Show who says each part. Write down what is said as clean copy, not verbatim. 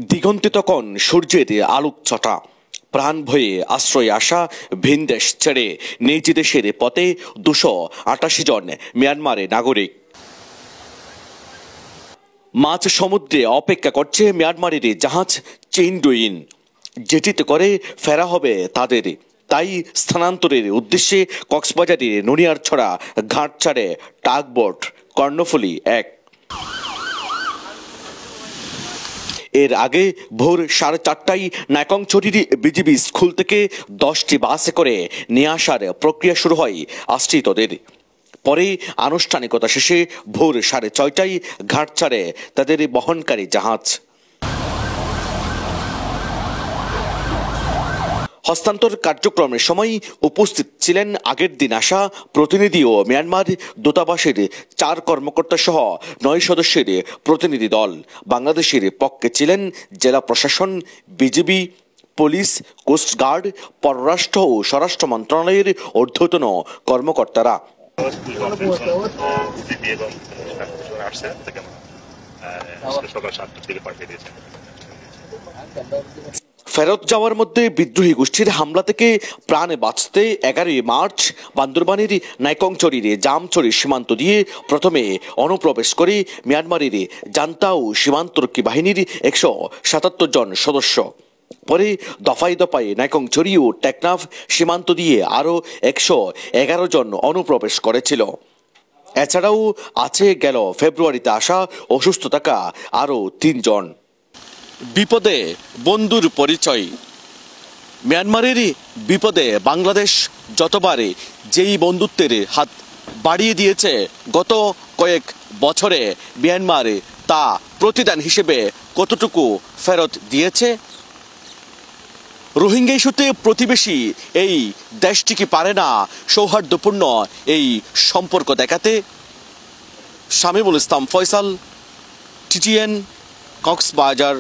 Speaker 1: দিগন্তে তখন সূর্যের আলোকছটা। প্রাণ ভয়ে আশ্রয়ে আসা ভিনদেশ ছেড়ে নিজ দেশের পথে 288 জন মিয়ানমারের নাগরিক। মাঝ সমুদ্রে অপেক্ষা করছে মিয়ানমারের জাহাজ চেইনডুইন, যেটিতে করে ফেরা হবে তাদের। তাই স্থানান্তরের উদ্দেশ্যে কক্সবাজারের নুনিয়ারছড়া ঘাট ছাড়ে টাগবোট কর্ণফুলী 1। এর আগে ভোর 4:30টায় নাইকংছড়ির বিজিবি স্কুল থেকে 10টি বাসে করে নিয়ে আসার প্রক্রিয়া শুরু হয় আশ্রিতদের। পরে আনুষ্ঠানিকতা শেষে ভোর 6:30টায় ঘাট ছাড়ে তাদের বহনকারী জাহাজ। হস্তান্তর কার্যক্রমের সময় উপস্থিত ছিলেন আগের দিন আসা প্রতিনিধি ও মিয়ানমার দূতাবাসের 4 কর্মকর্তা সহ 9 সদস্যের প্রতিনিধি দল। বাংলাদেশের পক্ষে ছিলেন জেলা প্রশাসন, বিজিবি, পুলিশ, কোস্টগার্ড, পররাষ্ট্র ও স্বরাষ্ট্র মন্ত্রণালয়ের ঊর্ধ্বতন কর্মকর্তারা। ফেরত যাওয়ার মধ্যে বিদ্রোহী গোষ্ঠীর হামলা থেকে প্রাণে বাঁচতে 11 মার্চ বান্দরবানের নাইকংছড়ির জামছড়ি সীমান্ত দিয়ে প্রথমে অনুপ্রবেশ করে মিয়ানমারের জান্তা ও সীমান্তরক্ষী বাহিনীর 177 জন সদস্য। পরে দফায় দফায় নাইকংছড়ি ও টেকনাফ সীমান্ত দিয়ে আরও 111 জন অনুপ্রবেশ করেছিল। এছাড়াও আছে গেল ফেব্রুয়ারিতে আসা অসুস্থ থাকা আরও 3 জন। বিপদে বন্ধুর পরিচয়। মিয়ানমারের বিপদে বাংলাদেশ যতবারে যেই বন্ধুত্বের হাত বাড়িয়ে দিয়েছে গত কয়েক বছরে, মিয়ানমার তা প্রতিদান হিসেবে কতটুকু ফেরত দিয়েছে? রোহিঙ্গা ইস্যুতে প্রতিবেশী এই দেশটি কি পারে না সৌহার্দ্যপূর্ণ এই সম্পর্ক দেখাতে? শামীমুল ইসলাম ফয়সাল, টিটিএন, কক্সবাজার।